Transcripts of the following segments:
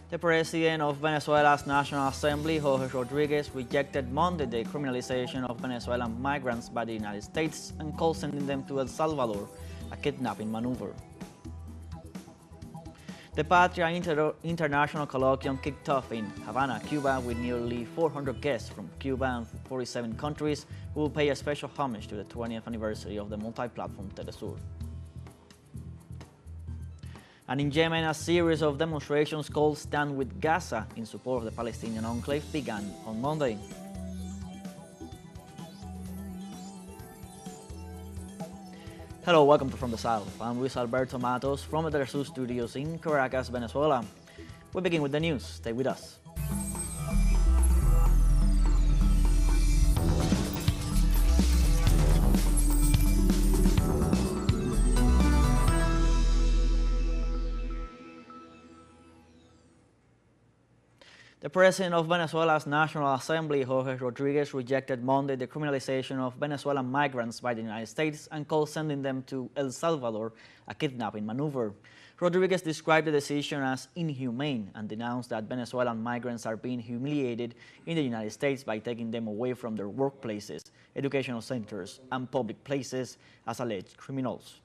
The president of Venezuela's National Assembly, Jorge Rodriguez, rejected Monday the criminalization of Venezuelan migrants by the United States and called sending them to El Salvador a kidnapping maneuver. The Patria International Colloquium kicked off in Havana, Cuba, with nearly 400 guests from Cuba and 47 countries who will pay a special homage to the 20th anniversary of the multi-platform teleSUR. And in Yemen, a series of demonstrations called Stand with Gaza in support of the Palestinian enclave began on Monday. Hello, welcome to From the South. I'm Luis Alberto Matos from the teleSUR studios in Caracas, Venezuela. We begin with the news. Stay with us. The president of Venezuela's National Assembly, Jorge Rodriguez, rejected Monday the criminalization of Venezuelan migrants by the United States and called sending them to El Salvador a kidnapping maneuver. Rodriguez described the decision as inhumane and denounced that Venezuelan migrants are being humiliated in the United States by taking them away from their workplaces, educational centers, and public places as alleged criminals.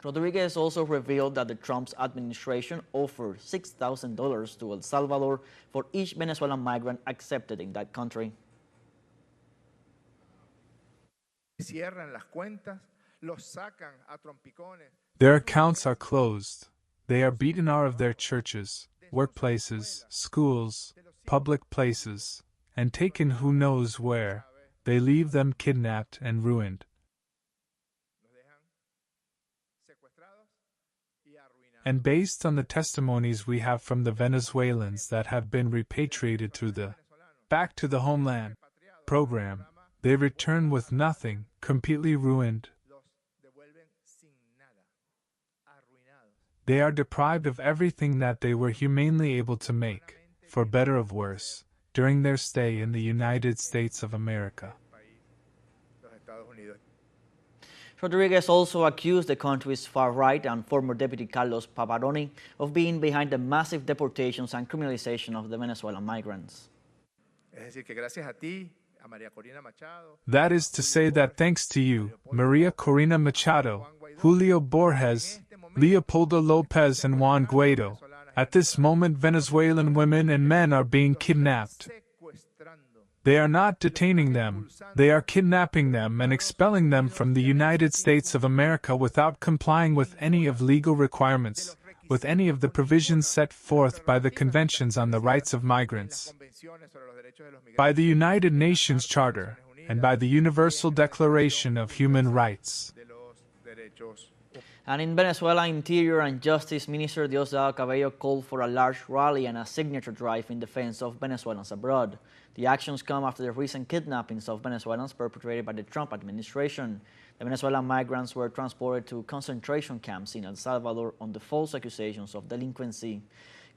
Rodriguez also revealed that the Trump administration offered $6,000 to El Salvador for each Venezuelan migrant accepted in that country. Their accounts are closed. They are beaten out of their churches, workplaces, schools, public places, and taken who knows where. They leave them kidnapped and ruined. And based on the testimonies we have from the Venezuelans that have been repatriated through the Back to the Homeland program, they return with nothing, completely ruined. They are deprived of everything that they were humanely able to make, for better or worse, during their stay in the United States of America. Rodriguez also accused the country's far-right and former Deputy Carlos Paparoni of being behind the massive deportations and criminalization of the Venezuelan migrants. That is to say that thanks to you, Maria Corina Machado, Julio Borges, Leopoldo Lopez and Juan Guaido, at this moment Venezuelan women and men are being kidnapped. They are not detaining them, they are kidnapping them and expelling them from the United States of America without complying with any of legal requirements, with any of the provisions set forth by the Conventions on the Rights of Migrants, by the United Nations Charter, and by the Universal Declaration of Human Rights. And in Venezuela, Interior and Justice Minister Diosdado Cabello called for a large rally and a signature drive in defense of Venezuelans abroad. The actions come after the recent kidnappings of Venezuelans perpetrated by the Trump administration. The Venezuelan migrants were transported to concentration camps in El Salvador under false accusations of delinquency.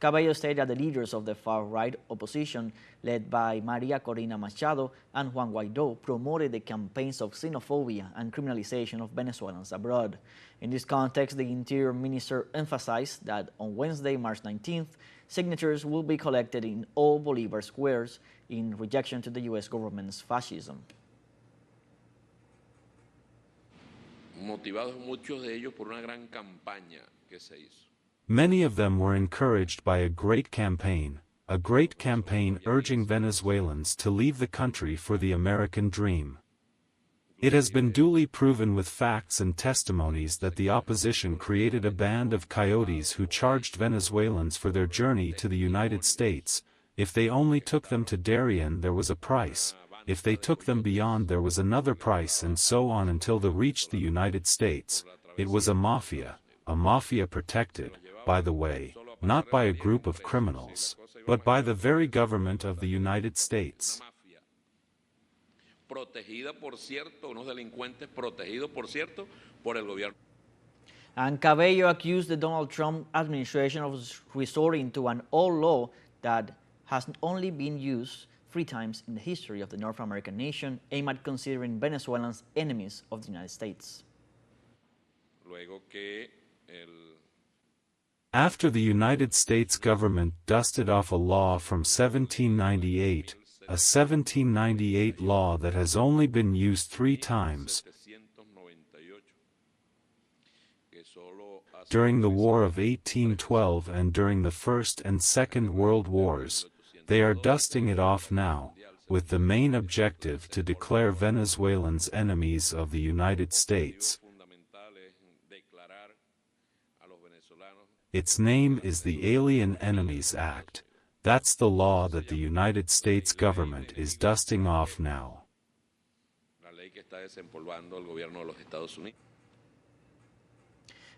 Cabello stated that the leaders of the far-right opposition, led by Maria Corina Machado and Juan Guaido, promoted the campaigns of xenophobia and criminalization of Venezuelans abroad. In this context, the Interior Minister emphasized that on Wednesday, March 19th, signatures will be collected in all Bolivar squares in rejection to the U.S. government's fascism. Motivados muchos de ellos por una gran campaña que se hizo. Many of them were encouraged by a great campaign urging Venezuelans to leave the country for the American dream. It has been duly proven with facts and testimonies that the opposition created a band of coyotes who charged Venezuelans for their journey to the United States. If they only took them to Darien, there was a price. If they took them beyond, there was another price, and so on until they reached the United States. It was a mafia protected, by the way, not by a group of criminals, but by the very government of the United States. And Cabello accused the Donald Trump administration of resorting to an old law that has only been used 3 times in the history of the North American nation, aimed at considering Venezuelans enemies of the United States. After the United States government dusted off a law from 1798, a 1798 law that has only been used 3 times, during the War of 1812 and during the First and Second World Wars, they are dusting it off now, with the main objective to declare Venezuelans enemies of the United States. Its name is the Alien Enemies Act. That's the law that the United States government is dusting off now.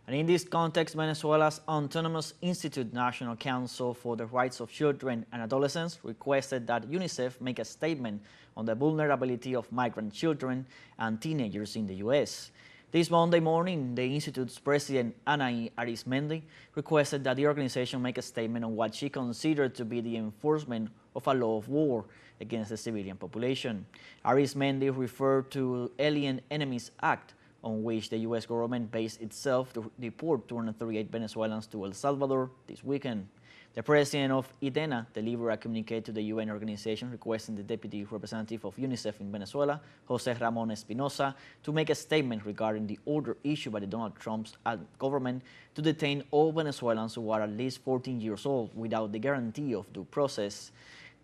And in this context, Venezuela's Autonomous Institute National Council for the Rights of Children and Adolescents requested that UNICEF make a statement on the vulnerability of migrant children and teenagers in the U.S. This Monday morning, the Institute's president, Anaí Arizmendi, requested that the organization make a statement on what she considered to be the enforcement of a law of war against the civilian population. Arizmendi referred to Alien Enemies Act, on which the U.S. government based itself to deport 238 Venezuelans to El Salvador this weekend. The president of IDENA delivered a communique to the UN organization requesting the deputy representative of UNICEF in Venezuela, Jose Ramon Espinosa, to make a statement regarding the order issued by the Donald Trump's government to detain all Venezuelans who are at least 14 years old without the guarantee of due process.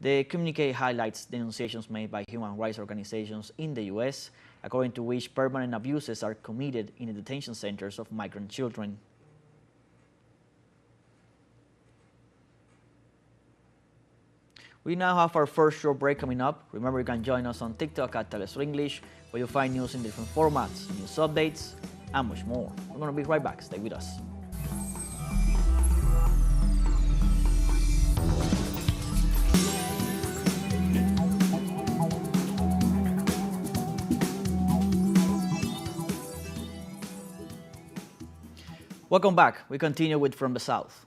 The communique highlights denunciations made by human rights organizations in the U.S., according to which permanent abuses are committed in the detention centers of migrant children. We now have our first short break coming up. Remember, you can join us on TikTok at teleSUR English, where you'll find news in different formats, news updates, and much more. We're going to be right back. Stay with us. Welcome back. We continue with From the South.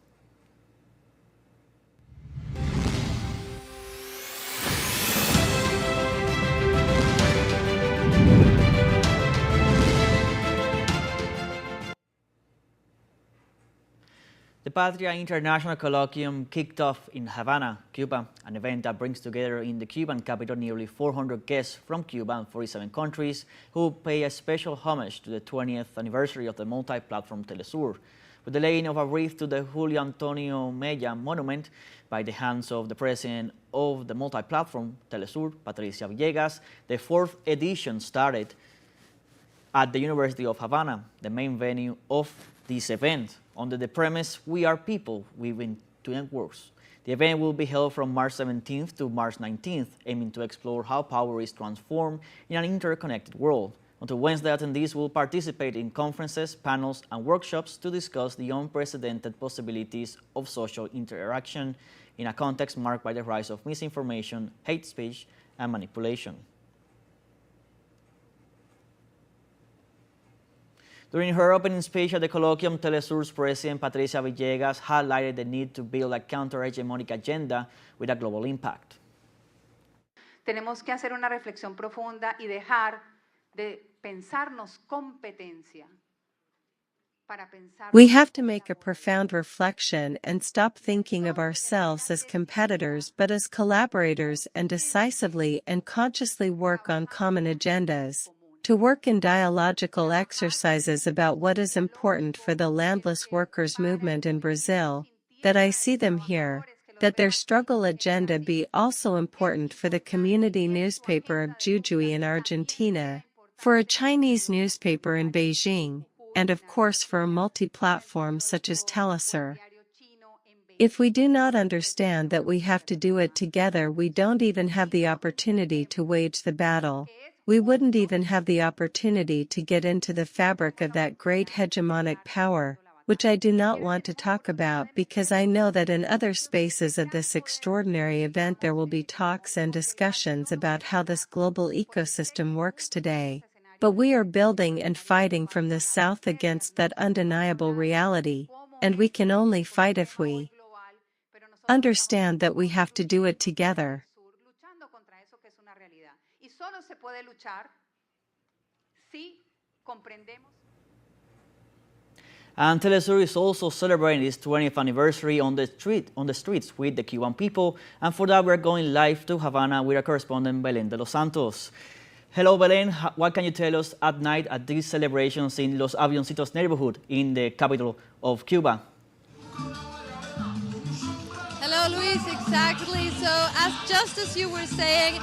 The Patria International Colloquium kicked off in Havana, Cuba, an event that brings together in the Cuban capital nearly 400 guests from Cuba and 47 countries who pay a special homage to the 20th anniversary of the multi-platform teleSUR. With the laying of a wreath to the Julio Antonio Mella monument by the hands of the president of the multi-platform teleSUR, Patricia Villegas, the 4th edition started at the University of Havana, the main venue of this event, under the premise, "We are people weaving to networks." The event will be held from March 17th to March 19th, aiming to explore how power is transformed in an interconnected world. Until Wednesday, attendees will participate in conferences, panels, and workshops to discuss the unprecedented possibilities of social interaction in a context marked by the rise of misinformation, hate speech, and manipulation. During her opening speech at the colloquium, teleSUR's president Patricia Villegas highlighted the need to build a counter-hegemonic agenda with a global impact. Tenemos que hacer una reflexión profunda y dejar de pensarnos competencia. We have to make a profound reflection and stop thinking of ourselves as competitors but as collaborators, and decisively and consciously work on common agendas, to work in dialogical exercises about what is important for the landless workers movement in Brazil, that I see them here, that their struggle agenda be also important for the community newspaper of Jujuy in Argentina, for a Chinese newspaper in Beijing, and of course for a multi-platform such as teleSUR. If we do not understand that we have to do it together, we don't even have the opportunity to wage the battle. We wouldn't even have the opportunity to get into the fabric of that great hegemonic power, which I do not want to talk about because I know that in other spaces of this extraordinary event there will be talks and discussions about how this global ecosystem works today. But we are building and fighting from the South against that undeniable reality, and we can only fight if we understand that we have to do it together. And teleSUR is also celebrating its 20th anniversary on the streets with the Cuban people. And for that, we're going live to Havana with our correspondent Belén de los Santos. Hello, Belén. What can you tell us at night at these celebrations in Los Avioncitos neighborhood in the capital of Cuba? Hello, Luis. Exactly. So, just as you were saying,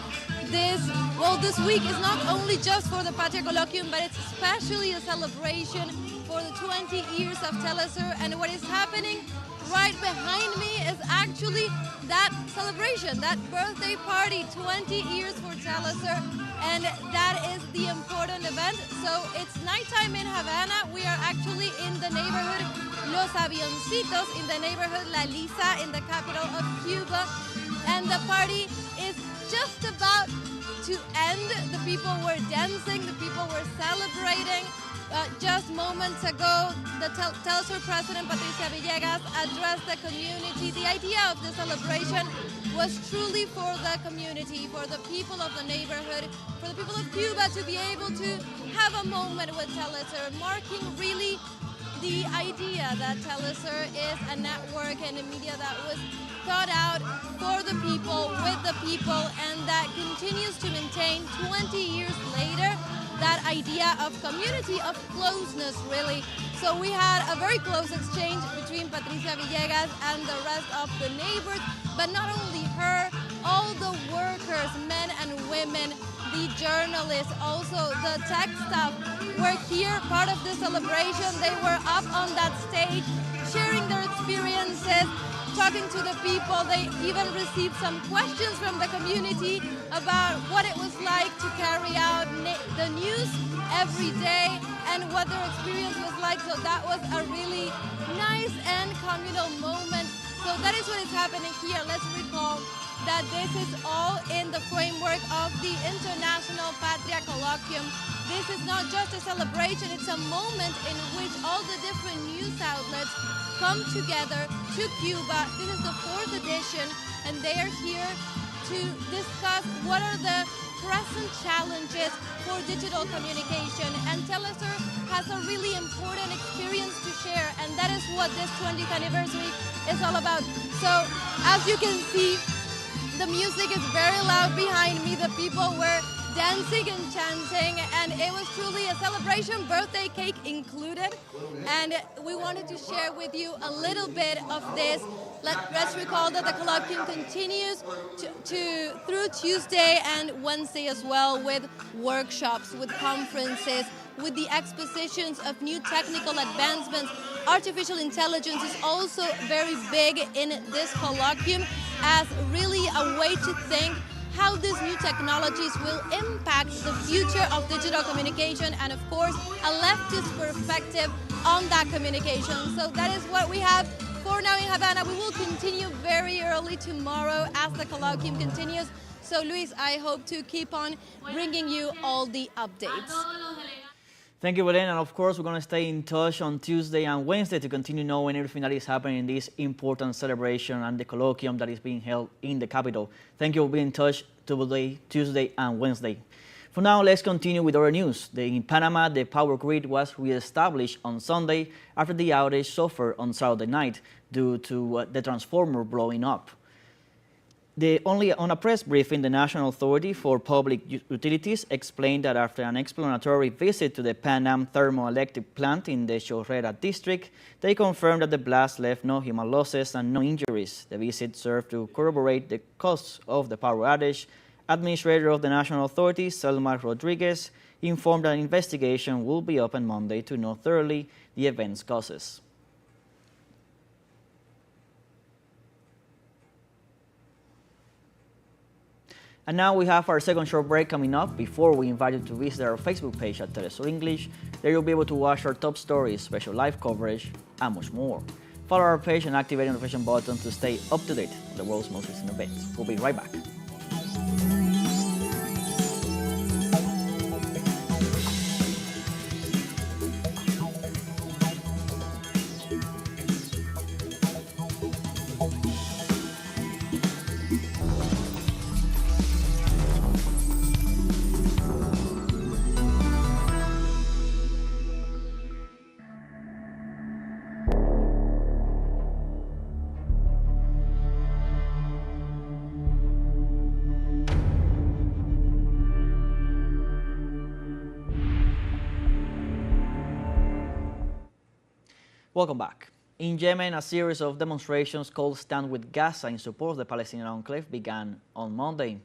this week is not only just for the Patria colloquium, but it's especially a celebration for the 20 years of teleSUR. And what is happening right behind me is actually that celebration, that birthday party, 20 years for teleSUR. And that is the important event. So it's nighttime in Havana. We are actually in the neighborhood Los Avioncitos, in the neighborhood La Lisa, in the capital of Cuba. And the party is just about to end. The people were dancing, the people were celebrating. Just moments ago, the teleSUR president, Patricia Villegas, addressed the community. The idea of the celebration was truly for the community, for the people of the neighborhood, for the people of Cuba to be able to have a moment with teleSUR, marking really the idea that teleSUR is a network and a media that was thought out for the people, with the people, and that continues to maintain 20 years later that idea of community, of closeness, really. So we had a very close exchange between Patricia Villegas and the rest of the neighbors, but not only her, all the workers, men and women, the journalists, also the tech staff were here, part of the celebration. They were up on that stage, sharing their experiences, talking to the people. They even received some questions from the community about what it was like to carry out the news every day and what their experience was like. So that was a really nice and communal moment. So that is what is happening here. Let's recall that this is all in the framework of the International Patria colloquium. This is not just a celebration, it's a moment in which all the different news outlets come together to Cuba. This is the 4th edition, and they are here to discuss what are the present challenges for digital communication. And teleSUR has a really important experience to share, and that is what this 20th anniversary is all about. So, as you can see, the music is very loud behind me. The people were dancing and chanting, and it was truly a celebration, birthday cake included. And we wanted to share with you a little bit of this. Let's recall that the colloquium continues through Tuesday and Wednesday as well, with workshops, with conferences, with the expositions of new technical advancements. Artificial intelligence is also very big in this colloquium as really a way to think how these new technologies will impact the future of digital communication, and of course a leftist perspective on that communication. So that is what we have for now in Havana. We will continue very early tomorrow as the colloquium continues. So Luis, I hope to keep on bringing you all the updates. Thank you, Belén. And of course, we're going to stay in touch on Tuesday and Wednesday to continue knowing everything that is happening in this important celebration and the colloquium that is being held in the capital. Thank you for being in touch today, Tuesday and Wednesday. For now, let's continue with our news. In Panama, the power grid was re-established on Sunday after the outage suffered on Saturday night due to the transformer blowing up. Only on a press briefing, the National Authority for Public Utilities explained that after an exploratory visit to the Panam thermoelectric plant in the Chorrera district, they confirmed that the blast left no human losses and no injuries. The visit served to corroborate the cause of the power outage. Administrator of the National Authority, Selma Rodriguez, informed that an investigation will be open Monday to know thoroughly the event's causes. And now we have our second short break coming up. Before we invite you to visit our Facebook page at teleSUR English, there you'll be able to watch our top stories, special live coverage, and much more. Follow our page and activate the notification button to stay up to date on the world's most recent events. We'll be right back. Welcome back. In Yemen, a series of demonstrations called Stand with Gaza in support of the Palestinian enclave began on Monday.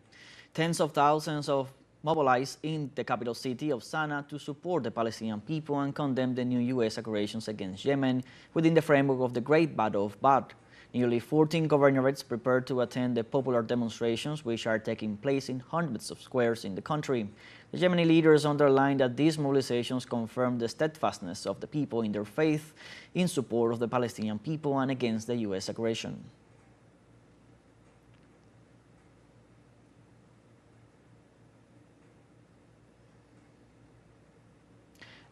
Tens of thousands of mobilized in the capital city of Sana'a to support the Palestinian people and condemn the new U.S. aggressions against Yemen within the framework of the Great Battle of Badr. Nearly 14 governorates prepared to attend the popular demonstrations, which are taking place in hundreds of squares in the country. The Yemeni leaders underlined that these mobilizations confirm the steadfastness of the people in their faith in support of the Palestinian people and against the U.S. aggression.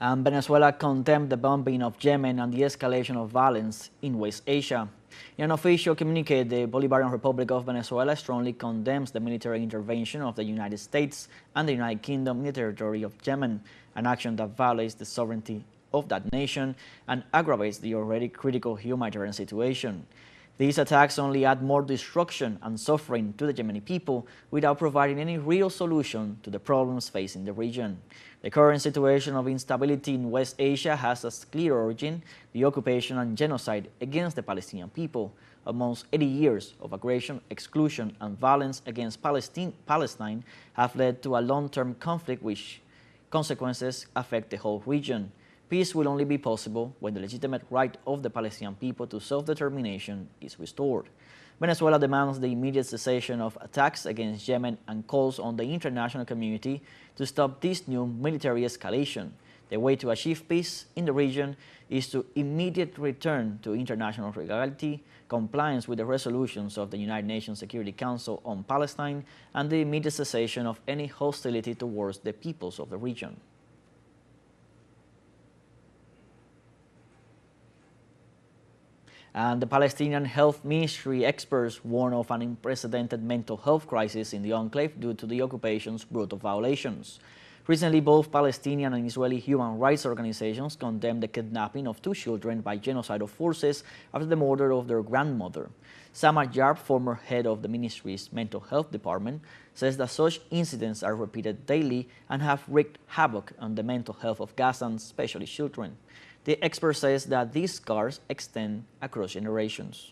And Venezuela condemned the bombing of Yemen and the escalation of violence in West Asia. In an official communique, the Bolivarian Republic of Venezuela strongly condemns the military intervention of the United States and the United Kingdom in the territory of Yemen, an action that violates the sovereignty of that nation and aggravates the already critical humanitarian situation. These attacks only add more destruction and suffering to the Yemeni people without providing any real solution to the problems facing the region. The current situation of instability in West Asia has as clear origin the occupation and genocide against the Palestinian people. Almost 80 years of aggression, exclusion, and violence against Palestine have led to a long-term conflict which consequences affect the whole region. Peace will only be possible when the legitimate right of the Palestinian people to self-determination is restored. Venezuela demands the immediate cessation of attacks against Yemen and calls on the international community to stop this new military escalation. The way to achieve peace in the region is to immediate return to international legality, compliance with the resolutions of the United Nations Security Council on Palestine, and the immediate cessation of any hostility towards the peoples of the region. And the Palestinian Health Ministry experts warn of an unprecedented mental health crisis in the enclave due to the occupation's brutal violations. Recently, both Palestinian and Israeli human rights organizations condemned the kidnapping of 2 children by genocidal forces after the murder of their grandmother. Samar Yarb, former head of the ministry's mental health department, says that such incidents are repeated daily and have wreaked havoc on the mental health of Gazans, especially children. The expert says that these scars extend across generations.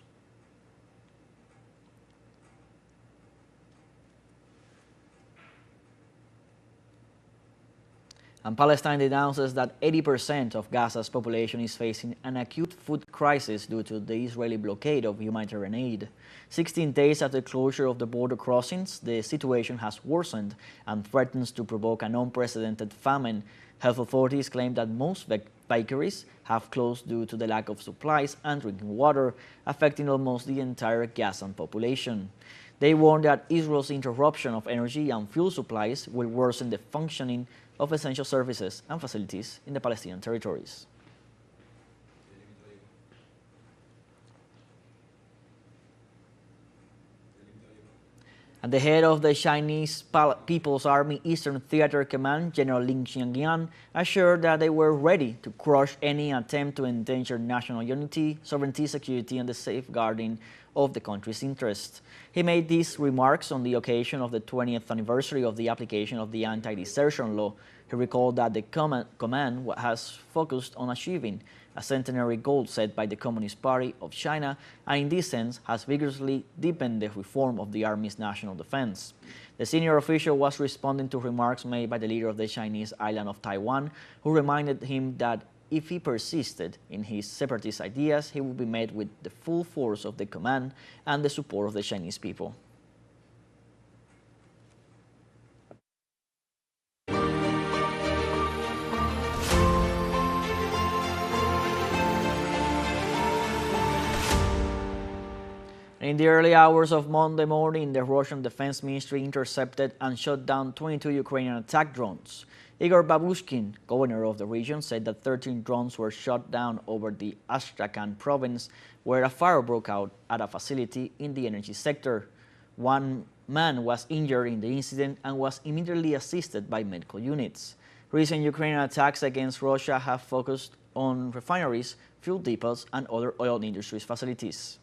And Palestine denounces that 80% of Gaza's population is facing an acute food crisis due to the Israeli blockade of humanitarian aid. 16 days after the closure of the border crossings, the situation has worsened and threatens to provoke an unprecedented famine. Health authorities claim that most bakeries have closed due to the lack of supplies and drinking water, affecting almost the entire Gazan population. They warn that Israel's interruption of energy and fuel supplies will worsen the functioning of essential services and facilities in the Palestinian territories. And the head of the Chinese People's Army Eastern Theater Command, General Lin Xiangyan, assured that they were ready to crush any attempt to endanger national unity, sovereignty, security, and the safeguarding of the country's interests. He made these remarks on the occasion of the 20th anniversary of the application of the anti-desertion law. He recalled that the command has focused on achieving a centenary goal set by the Communist Party of China, and in this sense has vigorously deepened the reform of the Army's national defense. The senior official was responding to remarks made by the leader of the Chinese island of Taiwan, who reminded him that if he persisted in his separatist ideas, he would be met with the full force of the command and the support of the Chinese people. In the early hours of Monday morning, the Russian Defense Ministry intercepted and shot down 22 Ukrainian attack drones. Igor Babushkin, governor of the region, said that 13 drones were shot down over the Astrakhan province, where a fire broke out at a facility in the energy sector. One man was injured in the incident and was immediately assisted by medical units. Recent Ukrainian attacks against Russia have focused on refineries, fuel depots, and other oil industries facilities.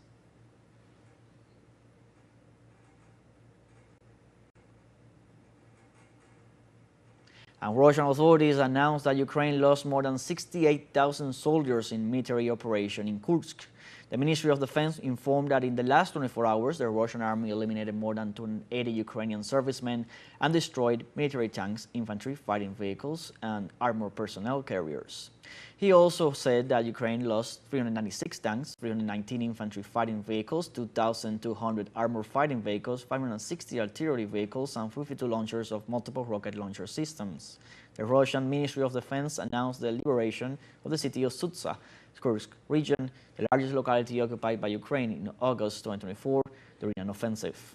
And Russian authorities announced that Ukraine lost more than 68,000 soldiers in military operation in Kursk. The Ministry of Defense informed that in the last 24 hours, the Russian army eliminated more than 280 Ukrainian servicemen and destroyed military tanks, infantry, fighting vehicles, and armored personnel carriers. He also said that Ukraine lost 396 tanks, 319 infantry fighting vehicles, 2,200 armored fighting vehicles, 560 artillery vehicles, and 52 launchers of multiple rocket launcher systems. The Russian Ministry of Defense announced the liberation of the city of Sutsa, Kursk region, the largest locality occupied by Ukraine, in August 2024 during an offensive.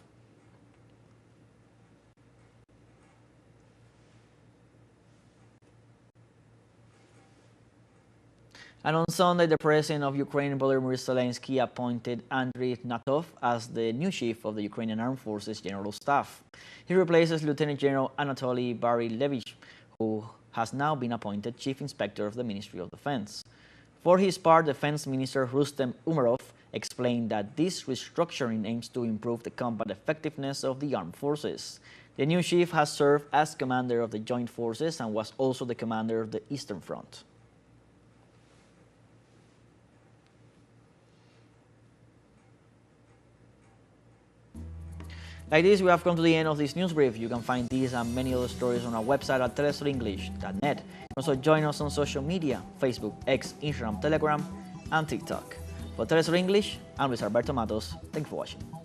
And on Sunday, the president of Ukraine, Volodymyr Zelensky, appointed Andriy Nat'l as the new chief of the Ukrainian Armed Forces General Staff. He replaces Lieutenant General Anatoly Barylevich, who has now been appointed Chief Inspector of the Ministry of Defense. For his part, Defense Minister Rustem Umerov explained that this restructuring aims to improve the combat effectiveness of the armed forces. The new chief has served as commander of the Joint Forces and was also the commander of the Eastern Front. Like this, we have come to the end of this news brief. You can find these and many other stories on our website at telesurenglish.net. Also join us on social media, Facebook, X, Instagram, Telegram, and TikTok. For TeleSUR English, I'm Luis Alberto Matos. Thanks for watching.